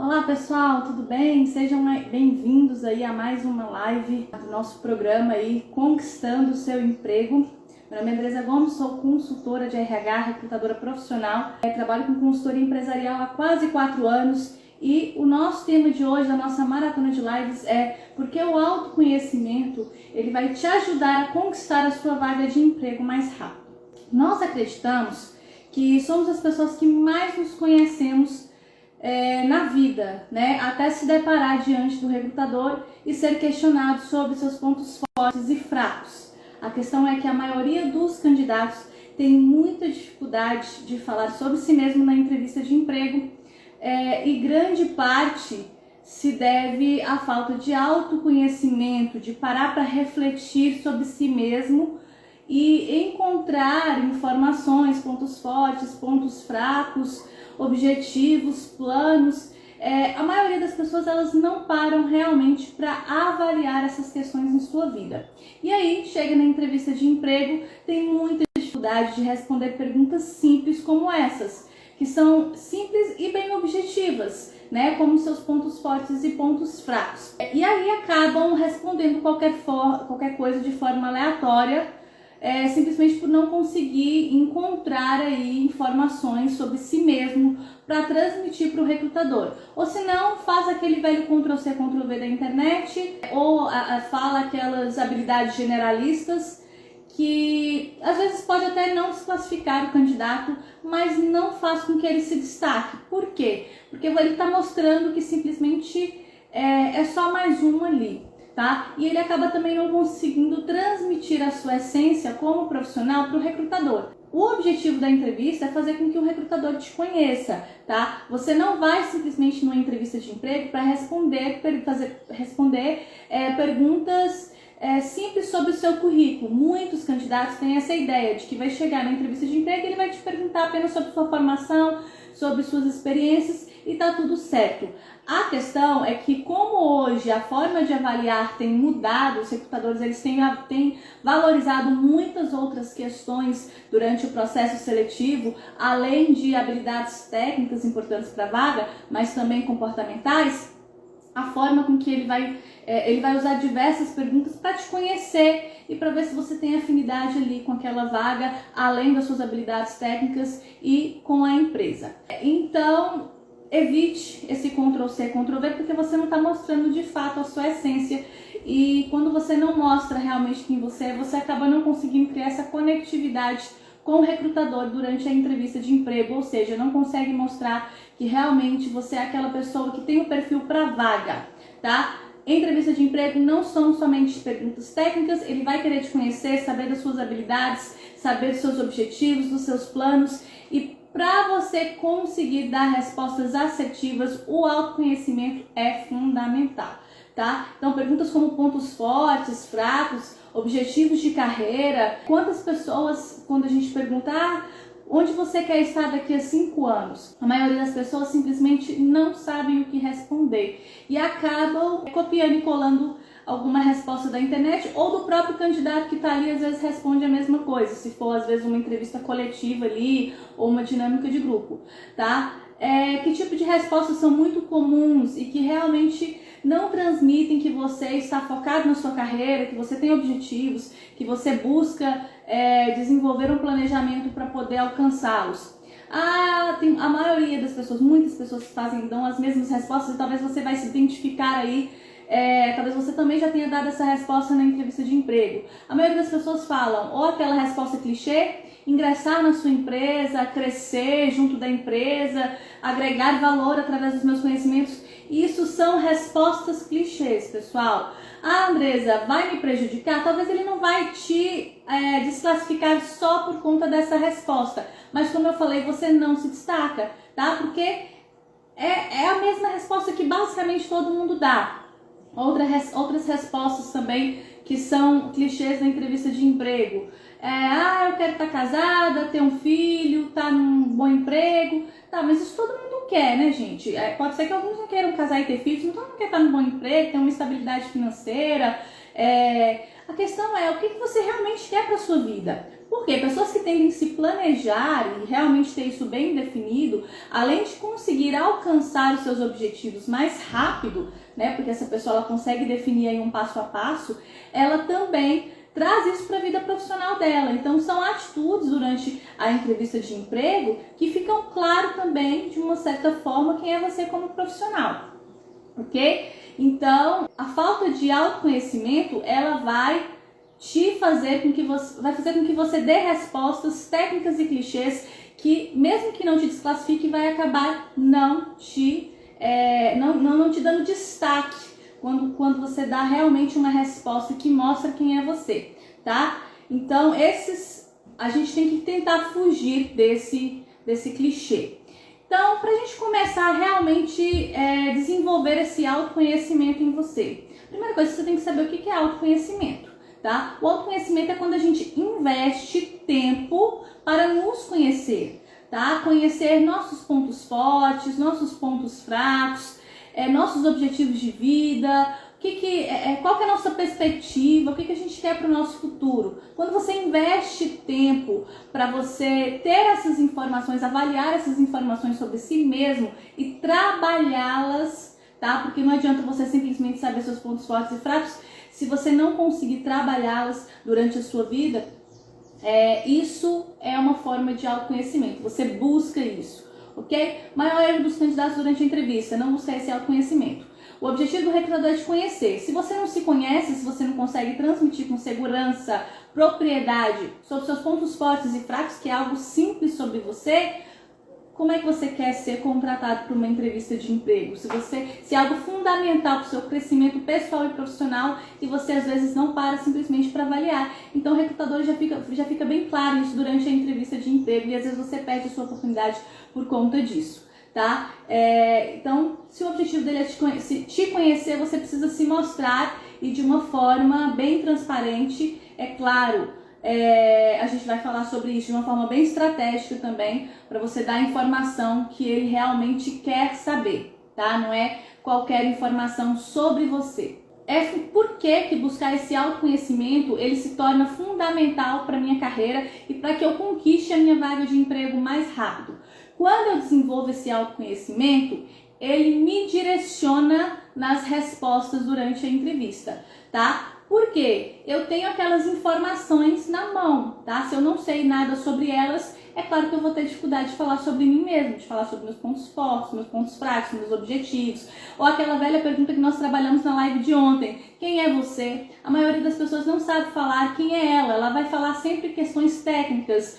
Olá pessoal, tudo bem? Sejam bem-vindos aí a mais uma live do nosso programa aí Conquistando o Seu Emprego. Meu nome é Andresa Gomes, sou consultora de RH, recrutadora profissional, trabalho com consultoria empresarial há quase 4 anos e o nosso tema de hoje, a nossa maratona de lives é porque o autoconhecimento ele vai te ajudar a conquistar a sua vaga de emprego mais rápido. Nós acreditamos que somos as pessoas que mais nos conhecemos na vida, né? Até se deparar diante do recrutador e ser questionado sobre seus pontos fortes e fracos. A questão é que a maioria dos candidatos tem muita dificuldade de falar sobre si mesmo na entrevista de emprego e grande parte se deve à falta de autoconhecimento, de parar para refletir sobre si mesmo e encontrar informações, pontos fortes, pontos fracos, objetivos, planos. A maioria das pessoas elas não param realmente para avaliar essas questões em sua vida. E aí chega na entrevista de emprego, tem muita dificuldade de responder perguntas simples como essas, que são simples e bem objetivas, né? Como seus pontos fortes e pontos fracos. E aí acabam respondendo qualquer coisa de forma aleatória, simplesmente por não conseguir encontrar aí informações sobre si mesmo para transmitir para o recrutador. Ou se não, faz aquele velho Ctrl+C, Ctrl+V da internet, ou fala aquelas habilidades generalistas que às vezes pode até não desclassificar o candidato, mas não faz com que ele se destaque. Por quê? Porque ele está mostrando que simplesmente é só mais um ali. Tá? E ele acaba também não conseguindo transmitir a sua essência como profissional para o recrutador. O objetivo da entrevista é fazer com que o recrutador te conheça, tá? Você não vai simplesmente numa entrevista de emprego para responder perguntas simples sobre o seu currículo. Muitos candidatos têm essa ideia de que vai chegar na entrevista de emprego e ele vai te perguntar apenas sobre sua formação, sobre suas experiências e tá tudo certo. A questão é que como hoje a forma de avaliar tem mudado, os recrutadores eles têm valorizado muitas outras questões durante o processo seletivo, além de habilidades técnicas importantes para a vaga, mas também comportamentais, a forma com que ele vai usar diversas perguntas para te conhecer e para ver se você tem afinidade ali com aquela vaga, além das suas habilidades técnicas e com a empresa. Então, evite esse Ctrl+C, Ctrl+V, porque você não está mostrando de fato a sua essência. E quando você não mostra realmente quem você é, você acaba não conseguindo criar essa conectividade com o recrutador durante a entrevista de emprego, ou seja, não consegue mostrar que realmente você é aquela pessoa que tem o perfil para vaga, tá? Entrevista de emprego não são somente perguntas técnicas, ele vai querer te conhecer, saber das suas habilidades, saber dos seus objetivos, dos seus planos, e para você conseguir dar respostas assertivas, o autoconhecimento é fundamental, tá? Então, perguntas como pontos fortes, fracos, objetivos de carreira. Quantas pessoas, quando a gente pergunta, onde você quer estar daqui a 5 anos? A maioria das pessoas simplesmente não sabem o que responder e acabam copiando e colando alguma resposta da internet ou do próprio candidato que está ali, às vezes responde a mesma coisa, se for às vezes uma entrevista coletiva ali ou uma dinâmica de grupo, tá? Que tipo de respostas são muito comuns e que realmente não transmitem que você está focado na sua carreira, que você tem objetivos, que você busca desenvolver um planejamento para poder alcançá-los. A maioria das pessoas, muitas pessoas dão as mesmas respostas e talvez você vai se identificar aí. Talvez você também já tenha dado essa resposta na entrevista de emprego. A maioria das pessoas falam ou aquela resposta clichê, ingressar na sua empresa, crescer junto da empresa, agregar valor através dos meus conhecimentos. Isso são respostas clichês, pessoal. Andresa, vai me prejudicar? Talvez ele não vai te desclassificar só por conta dessa resposta. Mas como eu falei, você não se destaca, tá? Porque é a mesma resposta que basicamente todo mundo dá. Outras respostas também que são clichês na entrevista de emprego. Eu quero estar casada, ter um filho, estar num bom emprego. Tá, mas isso todo mundo quer, né, gente? Pode ser que alguns não queiram casar e ter filhos, então não quer estar num bom emprego, ter uma estabilidade financeira. A questão é, o que você realmente quer para sua vida? Por quê? Pessoas que tendem a se planejar e realmente ter isso bem definido, além de conseguir alcançar os seus objetivos mais rápido, né? Porque essa pessoa ela consegue definir aí um passo a passo, ela também traz isso para a vida profissional dela. Então são atitudes durante a entrevista de emprego que ficam claro também, de uma certa forma, quem é você como profissional, ok? Então a falta de autoconhecimento, ela vai fazer com que você dê respostas técnicas e clichês que, mesmo que não te desclassifique, vai acabar não te dando destaque quando você dá realmente uma resposta que mostra quem é você, tá? Então a gente tem que tentar fugir desse clichê. Então, para a gente começar a realmente desenvolver esse autoconhecimento em você, primeira coisa, você tem que saber o que é autoconhecimento. Tá? O autoconhecimento é quando a gente investe tempo para nos conhecer, tá? Conhecer nossos pontos fortes, nossos pontos fracos, nossos objetivos de vida, qual que é a nossa perspectiva, o que a gente quer para o nosso futuro. Quando você investe tempo para você ter essas informações, avaliar essas informações sobre si mesmo e trabalhá-las, tá? Porque não adianta você simplesmente saber seus pontos fortes e fracos se você não conseguir trabalhá-las durante a sua vida. Isso é uma forma de autoconhecimento, você busca isso, ok? Maior erro dos candidatos durante a entrevista, não buscar esse autoconhecimento. O objetivo do recrutador é te conhecer. Se você não se conhece, se você não consegue transmitir com segurança, propriedade sobre seus pontos fortes e fracos, que é algo simples sobre você, como é que você quer ser contratado para uma entrevista de emprego? Se é algo fundamental para o seu crescimento pessoal e profissional e você às vezes não para simplesmente para avaliar. Então o recrutador já fica bem claro isso durante a entrevista de emprego e às vezes você perde a sua oportunidade por conta disso, tá? Então, se o objetivo dele é te conhecer, você precisa se mostrar e de uma forma bem transparente, é claro. A gente vai falar sobre isso de uma forma bem estratégica também, para você dar a informação que ele realmente quer saber, tá? Não é qualquer informação sobre você. Por que buscar esse autoconhecimento ele se torna fundamental para a minha carreira e para que eu conquiste a minha vaga de emprego mais rápido. Quando eu desenvolvo esse autoconhecimento, ele me direciona nas respostas durante a entrevista, tá? Porque eu tenho aquelas informações na mão, tá? Se eu não sei nada sobre elas, é claro que eu vou ter dificuldade de falar sobre mim mesmo, de falar sobre meus pontos fortes, meus pontos fracos, meus objetivos. Ou aquela velha pergunta que nós trabalhamos na live de ontem: quem é você? A maioria das pessoas não sabe falar quem é ela. Ela vai falar sempre questões técnicas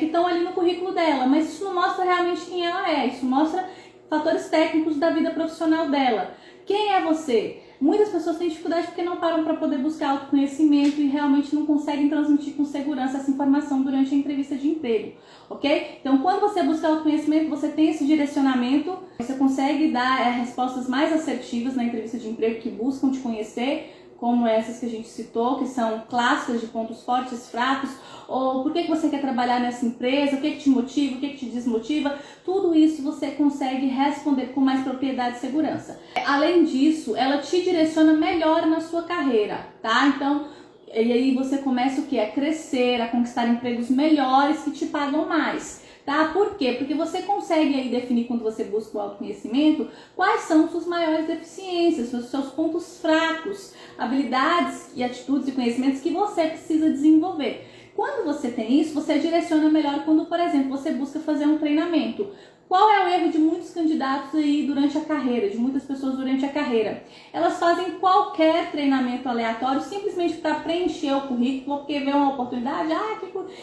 que estão ali no currículo dela, mas isso não mostra realmente quem ela é. Isso mostra fatores técnicos da vida profissional dela. Quem é você? Muitas pessoas têm dificuldade porque não param para poder buscar autoconhecimento e realmente não conseguem transmitir com segurança essa informação durante a entrevista de emprego, ok? Então, quando você busca autoconhecimento, você tem esse direcionamento, você consegue dar respostas mais assertivas na entrevista de emprego que buscam te conhecer, como essas que a gente citou, que são clássicas de pontos fortes, fracos, ou por que você quer trabalhar nessa empresa, o que te motiva, o que te desmotiva, tudo isso você consegue responder com mais propriedade e segurança. Além disso, ela te direciona melhor na sua carreira, tá? Então, e aí você começa o quê? A crescer, a conquistar empregos melhores que te pagam mais. Tá? Por quê? Porque você consegue aí definir, quando você busca o autoconhecimento, quais são suas maiores deficiências, seus pontos fracos, habilidades e atitudes e conhecimentos que você precisa desenvolver. Quando você tem isso, você direciona melhor quando, por exemplo, você busca fazer um treinamento. Qual é o erro de muitos candidatos aí durante a carreira, de muitas pessoas durante a carreira? Elas fazem qualquer treinamento aleatório simplesmente para preencher o currículo, porque vê uma oportunidade,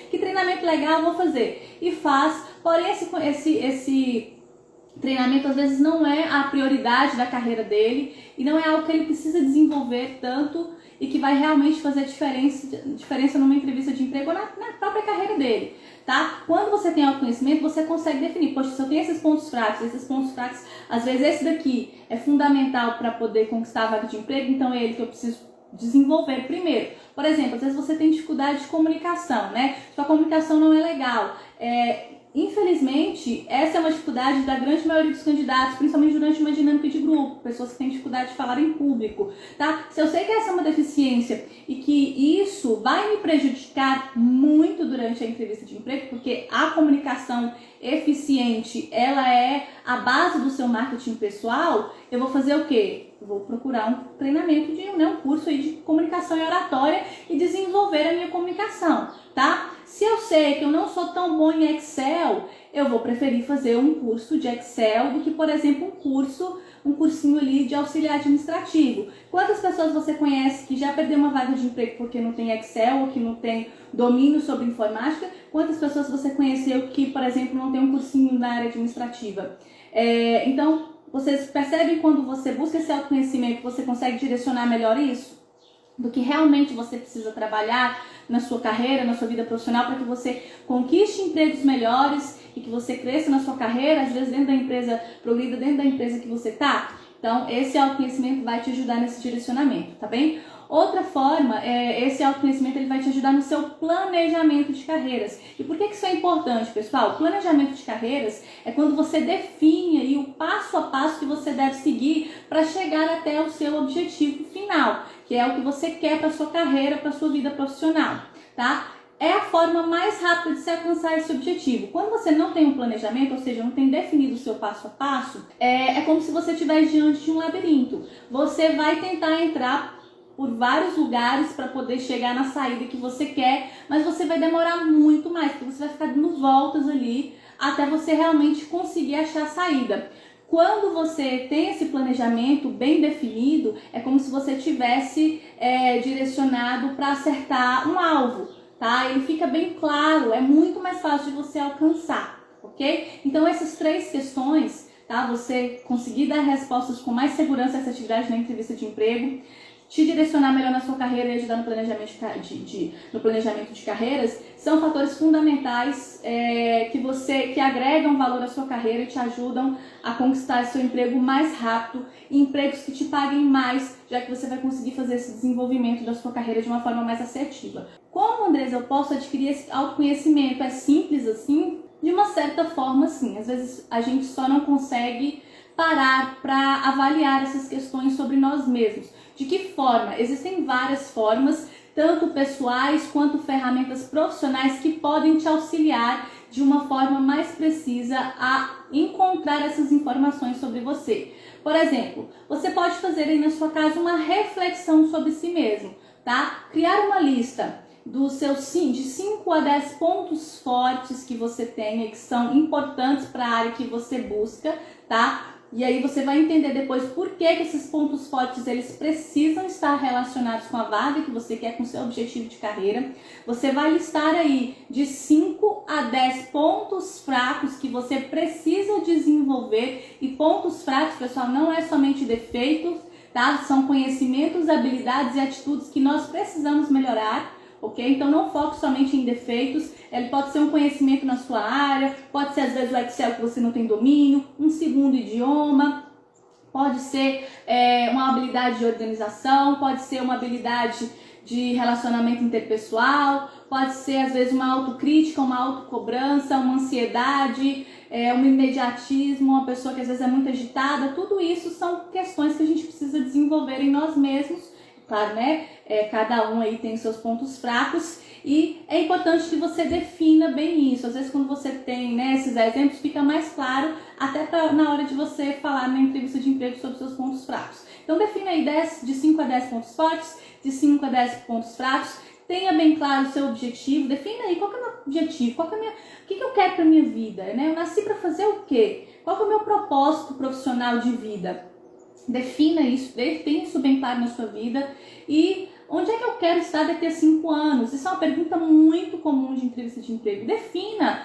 que treinamento legal, vou fazer. E faz, porém esse treinamento às vezes não é a prioridade da carreira dele e não é algo que ele precisa desenvolver tanto e que vai realmente fazer diferença numa entrevista de emprego ou na própria carreira dele, tá? Quando você tem autoconhecimento, você consegue definir, poxa, se eu tenho esses pontos fracos, às vezes esse daqui é fundamental para poder conquistar a vaga de emprego, então é ele que eu preciso desenvolver primeiro. Por exemplo, às vezes você tem dificuldade de comunicação, né? Sua comunicação não é legal, Infelizmente, essa é uma dificuldade da grande maioria dos candidatos, principalmente durante uma dinâmica de grupo, pessoas que têm dificuldade de falar em público, tá? Se eu sei que essa é uma deficiência e que isso vai me prejudicar muito durante a entrevista de emprego, porque a comunicação eficiente, ela é a base do seu marketing pessoal, eu vou fazer o quê? Eu vou procurar um treinamento, um curso aí de comunicação e oratória e desenvolver a minha comunicação, tá? Se eu sei que eu não sou tão bom em Excel, eu vou preferir fazer um curso de Excel do que, por exemplo, um cursinho ali de auxiliar administrativo. Quantas pessoas você conhece que já perdeu uma vaga de emprego porque não tem Excel ou que não tem domínio sobre informática? Quantas pessoas você conheceu que, por exemplo, não tem um cursinho na área administrativa? Então, vocês percebem quando você busca esse autoconhecimento, você consegue direcionar melhor isso? Do que realmente você precisa trabalhar na sua carreira, na sua vida profissional, para que você conquiste empregos melhores e que você cresça na sua carreira, às vezes dentro da empresa, progrida dentro da empresa que você está. Então, esse autoconhecimento vai te ajudar nesse direcionamento, tá bem? Outra forma, esse autoconhecimento ele vai te ajudar no seu planejamento de carreiras. E por que isso é importante, pessoal? Planejamento de carreiras é quando você define aí o passo a passo que você deve seguir para chegar até o seu objetivo final, que é o que você quer para sua carreira, para sua vida profissional, tá? É a forma mais rápida de se alcançar esse objetivo. Quando você não tem um planejamento, ou seja, não tem definido o seu passo a passo, é como se você estivesse diante de um labirinto. Você vai tentar entrar por vários lugares para poder chegar na saída que você quer, mas você vai demorar muito mais, porque você vai ficar dando voltas ali até você realmente conseguir achar a saída. Quando você tem esse planejamento bem definido, é como se você tivesse direcionado para acertar um alvo, tá? Ele fica bem claro, é muito mais fácil de você alcançar, ok? Então essas três questões, tá? Você conseguir dar respostas com mais segurança a essa atividade na entrevista de emprego, te direcionar melhor na sua carreira e ajudar no planejamento de carreiras, são fatores fundamentais que agregam valor à sua carreira e te ajudam a conquistar seu emprego mais rápido, e empregos que te paguem mais, já que você vai conseguir fazer esse desenvolvimento da sua carreira de uma forma mais assertiva. Como, Andresa, eu posso adquirir esse autoconhecimento? É simples assim? De uma certa forma, sim. Às vezes a gente só não consegue parar para avaliar essas questões sobre nós mesmos. De que forma? Existem várias formas, tanto pessoais quanto ferramentas profissionais que podem te auxiliar de uma forma mais precisa a encontrar essas informações sobre você. Por exemplo, você pode fazer aí na sua casa uma reflexão sobre si mesmo, tá? Criar uma lista dos seus de 5 a 10 pontos fortes que você tem e que são importantes para a área que você busca, tá? E aí você vai entender depois por que esses pontos fortes eles precisam estar relacionados com a vaga que você quer, com o seu objetivo de carreira. Você vai listar aí de 5 a 10 pontos fracos que você precisa desenvolver. E pontos fracos, pessoal, não é somente defeitos, tá? São conhecimentos, habilidades e atitudes que nós precisamos melhorar. Ok? Então não foque somente em defeitos, ele pode ser um conhecimento na sua área, pode ser às vezes o Excel que você não tem domínio, um segundo idioma, pode ser uma habilidade de organização, pode ser uma habilidade de relacionamento interpessoal, pode ser às vezes uma autocrítica, uma autocobrança, uma ansiedade, um imediatismo, uma pessoa que às vezes é muito agitada. Tudo isso são questões que a gente precisa desenvolver em nós mesmos. Claro, né? Cada um aí tem seus pontos fracos e é importante que você defina bem isso. Às vezes quando você tem, né, esses exemplos, fica mais claro até na hora de você falar na entrevista de emprego sobre seus pontos fracos. Então defina aí de 5 a 10 pontos fortes, de 5 a 10 pontos fracos. Tenha bem claro o seu objetivo, defina aí qual que é o meu objetivo, o que eu quero para minha vida, né? Eu nasci para fazer o quê? Qual que é o meu propósito profissional de vida? Defina isso, tenha isso bem claro na sua vida. E onde é que eu quero estar daqui a 5 anos? Isso é uma pergunta muito comum de entrevista de emprego. Defina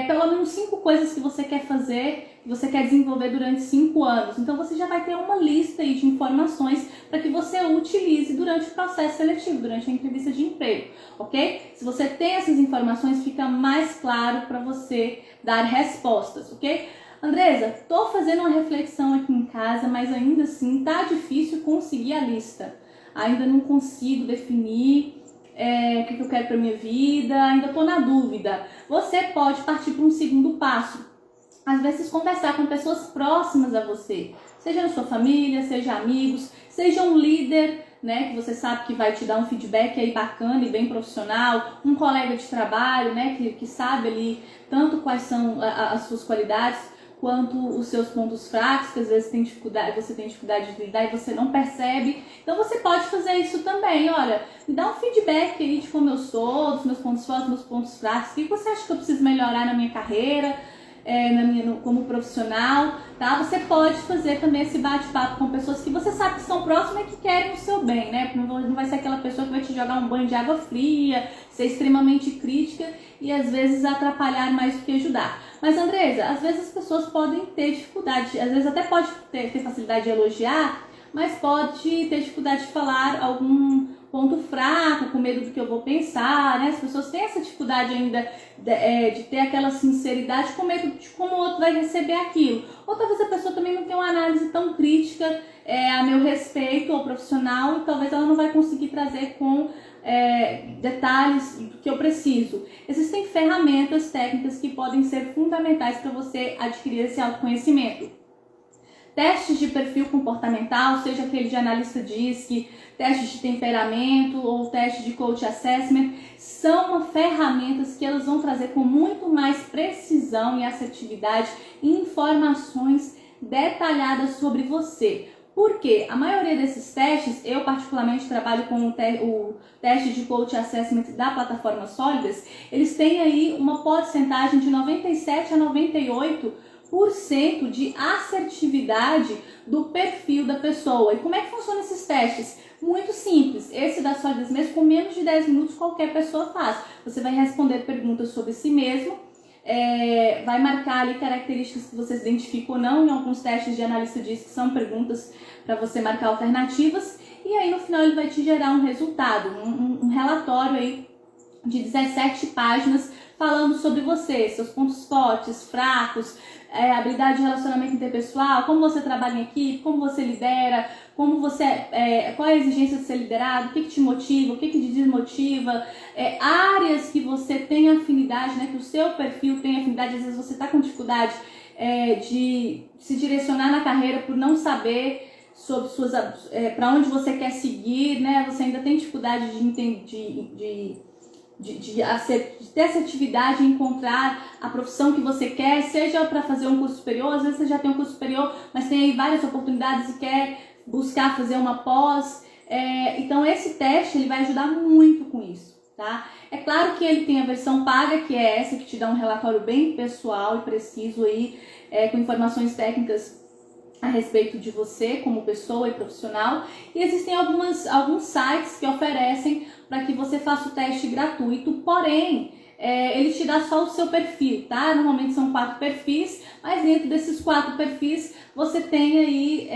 pelo menos 5 coisas que você quer fazer, que você quer desenvolver durante 5 anos. Então você já vai ter uma lista aí de informações para que você utilize durante o processo seletivo, durante a entrevista de emprego, ok? Se você tem essas informações, fica mais claro para você dar respostas, ok? Andresa, tô fazendo uma reflexão aqui em casa, mas ainda assim tá difícil conseguir a lista. Ainda não consigo definir o que eu quero para minha vida, ainda estou na dúvida, você pode partir para um segundo passo. Às vezes conversar com pessoas próximas a você, seja na sua família, seja amigos, seja um líder, né, que você sabe que vai te dar um feedback aí bacana e bem profissional, um colega de trabalho, né, que sabe ali tanto quais são as suas qualidades quanto os seus pontos fracos, que às vezes você tem dificuldade de lidar e você não percebe. Então você pode fazer isso também. Olha, me dá um feedback aí de como eu sou, dos meus pontos fortes, dos meus pontos fracos. O que você acha que eu preciso melhorar na minha carreira, como profissional, tá? Você pode fazer também esse bate-papo com pessoas que você sabe que são próximas e que querem o seu bem, né? Não vai ser aquela pessoa que vai te jogar um banho de água fria, ser extremamente crítica e às vezes atrapalhar mais do que ajudar. Mas, Andresa, às vezes as pessoas podem ter dificuldade, às vezes até pode ter facilidade de elogiar, mas pode ter dificuldade de falar algum ponto fraco, com medo do que eu vou pensar, né? As pessoas têm essa dificuldade ainda de ter aquela sinceridade, com medo de como o outro vai receber aquilo. Ou talvez a pessoa também não tenha uma análise tão crítica a meu respeito ou profissional, e talvez ela não vai conseguir trazer com detalhes do que eu preciso. Existem ferramentas técnicas que podem ser fundamentais para você adquirir esse autoconhecimento. Testes de perfil comportamental, seja aquele de analista DISC, testes de temperamento ou teste de coach assessment, são ferramentas que elas vão trazer com muito mais precisão e assertividade informações detalhadas sobre você. Porque a maioria desses testes, eu particularmente trabalho com o teste de coach assessment da plataforma Sólidas, eles têm aí uma porcentagem de 97 a 98% de assertividade do perfil da pessoa. E como é que funciona esses testes? Muito simples. Esse da Sólidas mesmo, com menos de 10 minutos, qualquer pessoa faz. Você vai responder perguntas sobre si mesmo, vai marcar ali características que você se identifica ou não. Em alguns testes de analista diz que são perguntas para você marcar alternativas. E aí no final ele vai te gerar um resultado, um relatório aí de 17 páginas falando sobre você, seus pontos fortes, fracos, habilidade de relacionamento interpessoal, como você trabalha em equipe, como você lidera, qual é a exigência de ser liderado, o que te motiva, o que te desmotiva, áreas que você tem afinidade, né, que o seu perfil tem afinidade. Às vezes você está com dificuldade de se direcionar na carreira por não saber sobre para onde você quer seguir, né? Você ainda tem dificuldade de ter essa atividade em encontrar a profissão que você quer, seja para fazer um curso superior. Às vezes você já tem um curso superior, mas tem aí várias oportunidades e quer buscar fazer uma pós. Então esse teste ele vai ajudar muito com isso, tá? É claro que ele tem a versão paga, que é essa que te dá um relatório bem pessoal e preciso aí, com informações técnicas a respeito de você como pessoa e profissional. E existem alguns sites que oferecem para que você faça o teste gratuito, porém ele te dá só o seu perfil, tá? Normalmente são 4 perfis, mas dentro desses 4 perfis você tem aí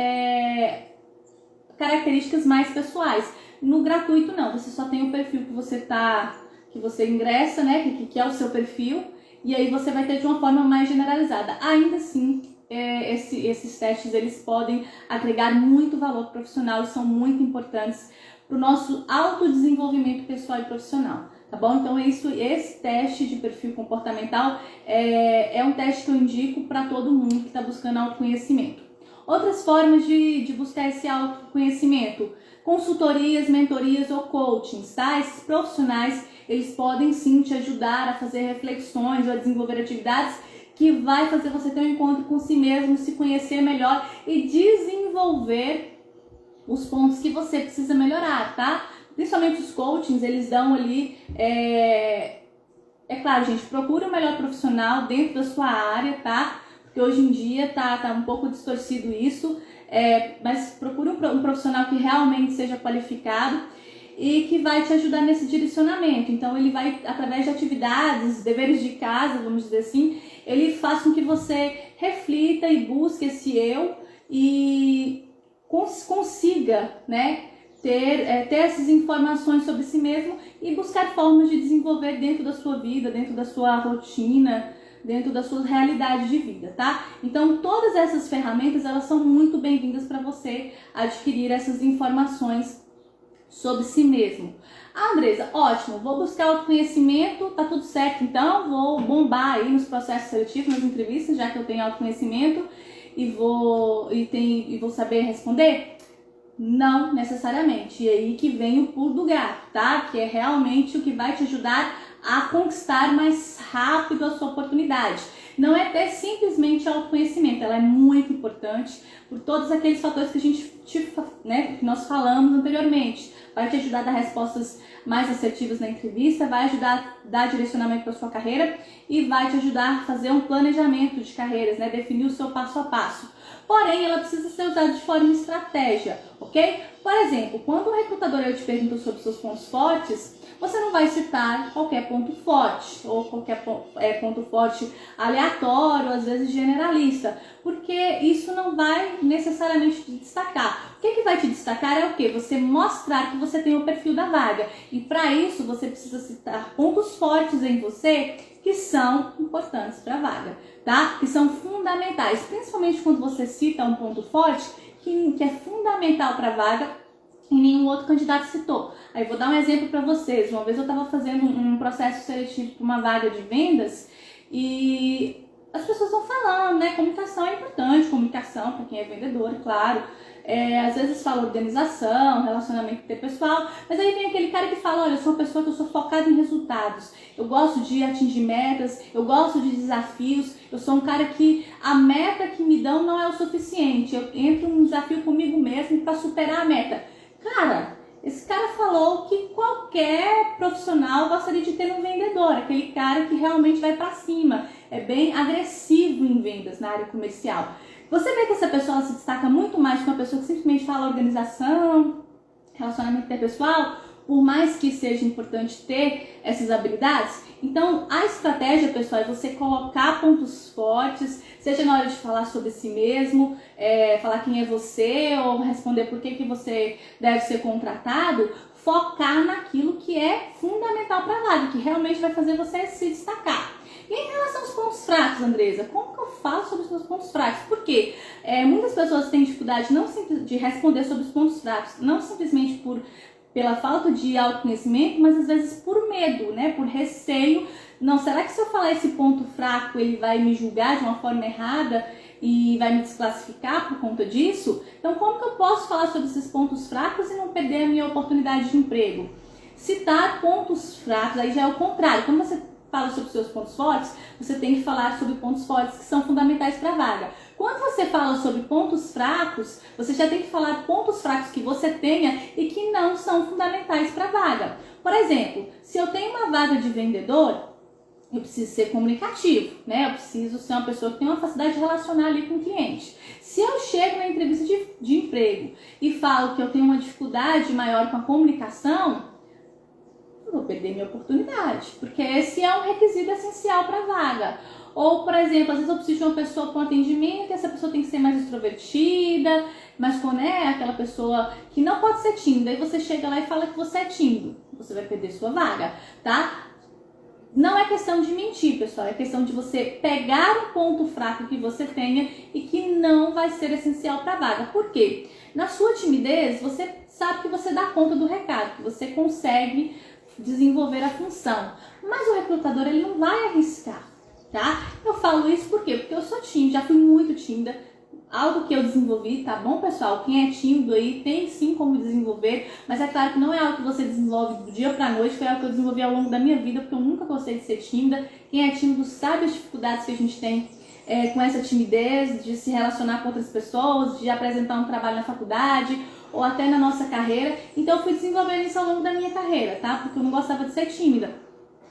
características mais pessoais. No gratuito não, você só tem o perfil que você ingressa, né? Que é o seu perfil, e aí você vai ter de uma forma mais generalizada. Ainda assim, esses testes eles podem agregar muito valor profissional e são muito importantes para o nosso autodesenvolvimento pessoal e profissional, tá bom? Então esse teste de perfil comportamental é um teste que eu indico para todo mundo que está buscando autoconhecimento. Outras formas de buscar esse autoconhecimento: consultorias, mentorias ou coachings, tá? Esses profissionais, eles podem sim te ajudar a fazer reflexões ou a desenvolver atividades que vai fazer você ter um encontro com si mesmo, se conhecer melhor e desenvolver os pontos que você precisa melhorar, tá? Principalmente os coachings, eles dão ali, claro, gente, procure o melhor profissional dentro da sua área, tá? Porque hoje em dia tá um pouco distorcido isso, mas procure um profissional que realmente seja qualificado e que vai te ajudar nesse direcionamento. Então ele vai, através de atividades, deveres de casa, vamos dizer assim, ele faz com que você reflita e busque esse eu e consiga, né, ter essas informações sobre si mesmo e buscar formas de desenvolver dentro da sua vida, dentro da sua rotina, dentro da sua realidade de vida, tá? Então todas essas ferramentas, elas são muito bem-vindas para você adquirir essas informações sobre si mesmo. Ah, Andresa, ótimo, vou buscar autoconhecimento, tá tudo certo então, vou bombar aí nos processos seletivos, nas entrevistas, já que eu tenho autoconhecimento e vou saber responder? Não necessariamente. E aí que vem o pulo do gato, tá? Que é realmente o que vai te ajudar a conquistar mais rápido a sua oportunidade. Não é ter simplesmente autoconhecimento, ela é muito importante por todos aqueles fatores que a gente, que nós falamos anteriormente. Vai te ajudar a dar respostas mais assertivas na entrevista, vai ajudar a dar direcionamento para a sua carreira e vai te ajudar a fazer um planejamento de carreiras, né? Definir o seu passo a passo. Porém, ela precisa ser usada de forma estratégia, ok? Por exemplo, quando o recrutador te pergunta sobre seus pontos fortes, você não vai citar qualquer ponto forte ou qualquer ponto forte aleatório, às vezes generalista, porque isso não vai necessariamente te destacar. O que vai te destacar é o quê? Você mostrar que você tem o perfil da vaga. E para isso você precisa citar pontos fortes em você que são importantes para a vaga, tá? Que são fundamentais, principalmente quando você cita um ponto forte que é fundamental para a vaga e nenhum outro candidato citou. Aí vou dar um exemplo para vocês. Uma vez eu estava fazendo um processo seletivo para uma vaga de vendas e as pessoas estão falando, né? Comunicação é importante, comunicação para quem é vendedor, claro. Às vezes fala organização, relacionamento interpessoal, mas aí vem aquele cara que fala, olha, eu sou uma pessoa que eu sou focada em resultados, eu gosto de atingir metas, eu gosto de desafios, eu sou um cara que a meta que me dão não é o suficiente, eu entro num desafio comigo mesmo para superar a meta. Cara, esse cara falou que qualquer profissional gostaria de ter um vendedor, aquele cara que realmente vai para cima, é bem agressivo em vendas na área comercial. Você vê que essa pessoa se destaca muito mais que uma pessoa que simplesmente fala organização, relacionamento interpessoal, por mais que seja importante ter essas habilidades. Então, a estratégia, pessoal, é você colocar pontos fortes, seja na hora de falar sobre si mesmo, falar quem é você, ou responder por que você deve ser contratado, focar naquilo que é fundamental para a vaga, que realmente vai fazer você se destacar. E em relação aos pontos fracos, Andresa, como que eu falo sobre os meus pontos fracos? Porque muitas pessoas têm dificuldade de responder sobre os pontos fracos, não simplesmente pela falta de autoconhecimento, mas às vezes por medo, né? Por receio. Não, será que se eu falar esse ponto fraco, ele vai me julgar de uma forma errada e vai me desclassificar por conta disso? Então, como que eu posso falar sobre esses pontos fracos e não perder a minha oportunidade de emprego? Citar pontos fracos, aí já é o contrário. Quando você fala sobre os seus pontos fortes, você tem que falar sobre pontos fortes que são fundamentais para a vaga. Quando você fala sobre pontos fracos, você já tem que falar pontos fracos que você tenha e que não são fundamentais para a vaga. Por exemplo, se eu tenho uma vaga de vendedor, eu preciso ser comunicativo, né? Eu preciso ser uma pessoa que tem uma facilidade de relacionar ali com o cliente. Se eu chego na entrevista de emprego e falo que eu tenho uma dificuldade maior com a comunicação, eu vou perder minha oportunidade, porque esse é um requisito essencial para a vaga. Ou, por exemplo, às vezes eu preciso de uma pessoa com atendimento e essa pessoa tem que ser mais extrovertida, mas quando é aquela pessoa que não pode ser tímida, aí você chega lá e fala que você é tímido, você vai perder sua vaga, tá? Não é questão de mentir, pessoal, é questão de você pegar um ponto fraco que você tenha e que não vai ser essencial para a vaga. Por quê? Na sua timidez, você sabe que você dá conta do recado, que você consegue desenvolver a função, mas o recrutador ele não vai arriscar, tá? Eu falo isso por quê? Porque eu sou tímida, já fui muito tímida, algo que eu desenvolvi, tá bom, pessoal? Quem é tímido aí tem sim como desenvolver, mas é claro que não é algo que você desenvolve do dia pra noite, foi algo que eu desenvolvi ao longo da minha vida, porque eu nunca gostei de ser tímida. Quem é tímido sabe as dificuldades que a gente tem com essa timidez, de se relacionar com outras pessoas, de apresentar um trabalho na faculdade, ou até na nossa carreira. Então eu fui desenvolvendo isso ao longo da minha carreira, tá? Porque eu não gostava de ser tímida.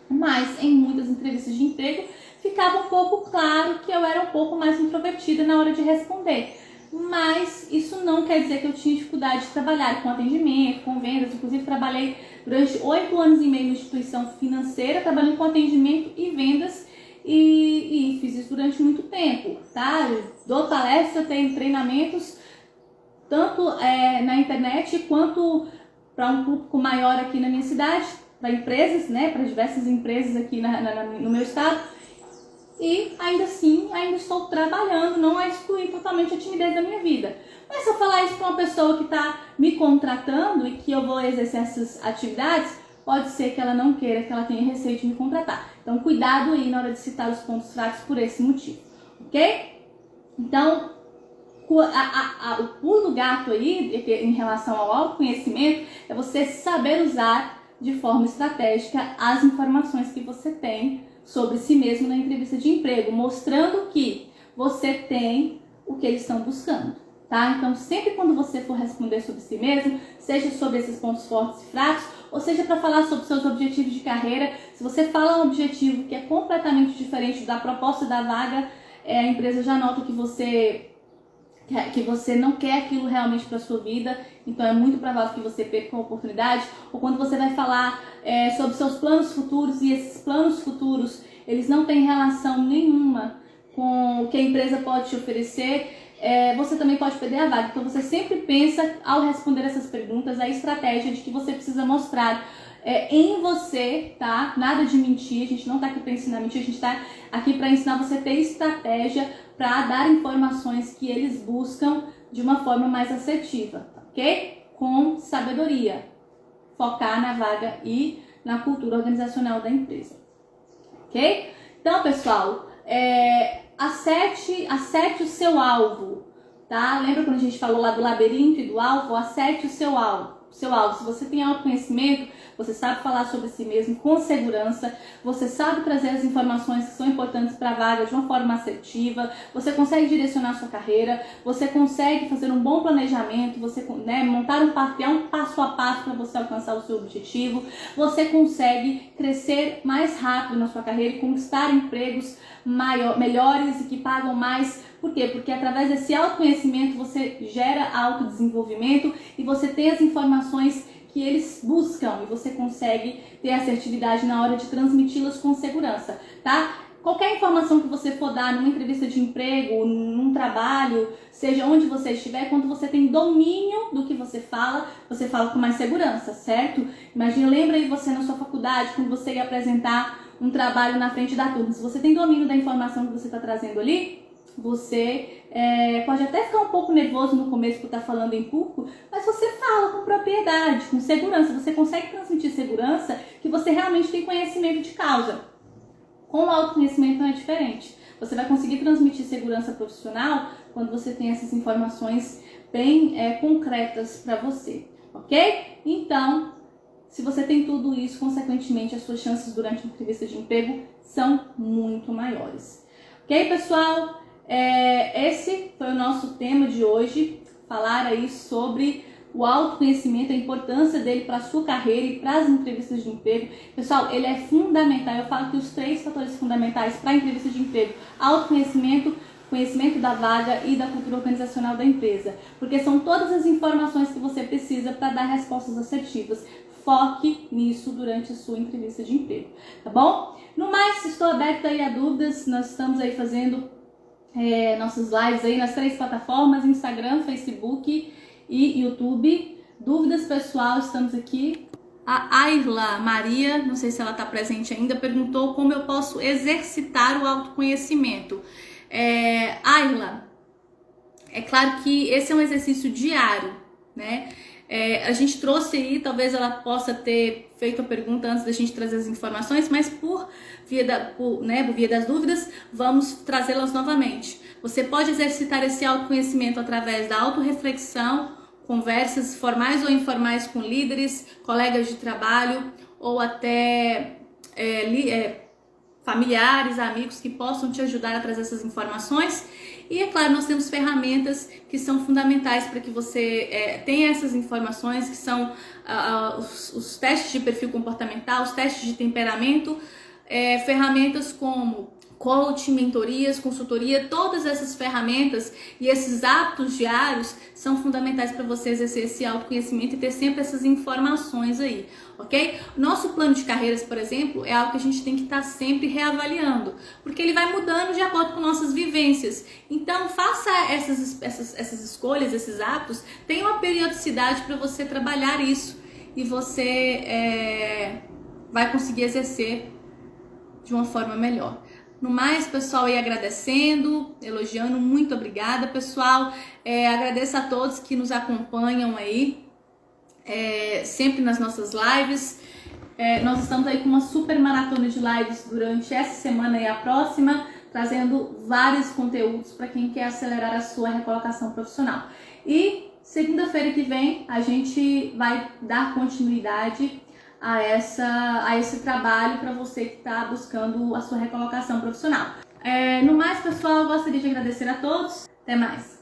Mas em muitas entrevistas de emprego ficava um pouco claro que eu era um pouco mais introvertida na hora de responder. Mas isso não quer dizer que eu tinha dificuldade de trabalhar com atendimento, com vendas. Inclusive trabalhei durante 8 anos e meio em instituição financeira, trabalhando com atendimento e vendas. E fiz isso durante muito tempo, tá? Eu dou palestras, eu tenho treinamentos tanto na internet quanto para um público maior aqui na minha cidade, para empresas, né, para diversas empresas aqui no meu estado. E ainda assim, ainda estou trabalhando, não a excluir totalmente a timidez da minha vida. Mas se eu falar isso para uma pessoa que está me contratando e que eu vou exercer essas atividades, pode ser que ela não queira, que ela tenha receio de me contratar. Então, cuidado aí na hora de citar os pontos fracos por esse motivo, ok? Então, o pulo do gato aí, em relação ao autoconhecimento, é você saber usar de forma estratégica as informações que você tem sobre si mesmo na entrevista de emprego, mostrando que você tem o que eles estão buscando, tá? Então, sempre quando você for responder sobre si mesmo, seja sobre esses pontos fortes e fracos, ou seja para falar sobre seus objetivos de carreira, se você fala um objetivo que é completamente diferente da proposta da vaga, a empresa já nota que você não quer aquilo realmente para sua vida, então é muito provável que você perca a oportunidade. Ou quando você vai falar sobre seus planos futuros e esses planos futuros, eles não têm relação nenhuma com o que a empresa pode te oferecer, você também pode perder a vaga. Então você sempre pensa, ao responder essas perguntas, a estratégia de que você precisa mostrar em você, tá? Nada de mentir, a gente não tá aqui para ensinar a mentir, a gente tá aqui para ensinar você a ter estratégia para dar informações que eles buscam de uma forma mais assertiva, ok? Com sabedoria, focar na vaga e na cultura organizacional da empresa, ok? Então, pessoal, acerte o seu alvo, tá? Lembra quando a gente falou lá do labirinto e do alvo? Acerte o seu alvo. Se você tem autoconhecimento, você sabe falar sobre si mesmo com segurança, você sabe trazer as informações que são importantes para a vaga de uma forma assertiva, você consegue direcionar a sua carreira, você consegue fazer um bom planejamento, você montar um passo a passo para você alcançar o seu objetivo, você consegue crescer mais rápido na sua carreira e conquistar empregos melhores e que pagam mais. Por quê? Porque através desse autoconhecimento você gera autodesenvolvimento e você tem as informações que eles buscam e você consegue ter assertividade na hora de transmiti-las com segurança, tá? Qualquer informação que você for dar numa entrevista de emprego, num trabalho, seja onde você estiver, quando você tem domínio do que você fala com mais segurança, certo? Imagina, lembra aí você na sua faculdade, quando você ia apresentar um trabalho na frente da turma. Se você tem domínio da informação que você está trazendo ali, você pode até ficar um pouco nervoso no começo por estar falando em público, mas você fala com propriedade, com segurança. Você consegue transmitir segurança que você realmente tem conhecimento de causa. Com o autoconhecimento não é diferente. Você vai conseguir transmitir segurança profissional quando você tem essas informações bem concretas para você, ok? Então, se você tem tudo isso, consequentemente, as suas chances durante a entrevista de emprego são muito maiores. Ok, pessoal? Esse foi o nosso tema de hoje, falar aí sobre o autoconhecimento, a importância dele para a sua carreira e para as entrevistas de emprego. Pessoal, ele é fundamental. Eu falo que os 3 fatores fundamentais para a entrevista de emprego: autoconhecimento, conhecimento da vaga e da cultura organizacional da empresa, porque são todas as informações que você precisa para dar respostas assertivas. Foque nisso durante a sua entrevista de emprego, tá bom? No mais, estou aberta aí a dúvidas. Nós estamos aí fazendo nossos lives aí nas 3 plataformas: Instagram, Facebook e YouTube. Dúvidas, pessoal, estamos aqui. A Ayla Maria, não sei se ela está presente ainda, perguntou como eu posso exercitar o autoconhecimento. Ayla, é claro que esse é um exercício diário, né? A gente trouxe aí, talvez ela possa ter feito a pergunta antes da gente trazer as informações, mas por via das dúvidas, vamos trazê-las novamente. Você pode exercitar esse autoconhecimento através da autorreflexão, conversas formais ou informais com líderes, colegas de trabalho ou até familiares, amigos que possam te ajudar a trazer essas informações. E é claro, nós temos ferramentas que são fundamentais para que você tenha essas informações, que são os testes de perfil comportamental, os testes de temperamento, ferramentas como coaching, mentorias, consultoria. Todas essas ferramentas e esses hábitos diários são fundamentais para você exercer esse autoconhecimento e ter sempre essas informações aí, ok? Nosso plano de carreiras, por exemplo, é algo que a gente tem que estar sempre reavaliando, porque ele vai mudando de acordo com nossas vivências. Então, faça essas escolhas, esses hábitos, tenha uma periodicidade para você trabalhar isso e você vai conseguir exercer de uma forma melhor. No mais, pessoal, ia agradecendo, elogiando, muito obrigada, pessoal. Agradeço a todos que nos acompanham aí, sempre nas nossas lives. Nós estamos aí com uma super maratona de lives durante essa semana e a próxima, trazendo vários conteúdos para quem quer acelerar a sua recolocação profissional. E segunda-feira que vem a gente vai dar continuidade a esse trabalho para você que está buscando a sua recolocação profissional. No mais, pessoal, eu gostaria de agradecer a todos. Até mais!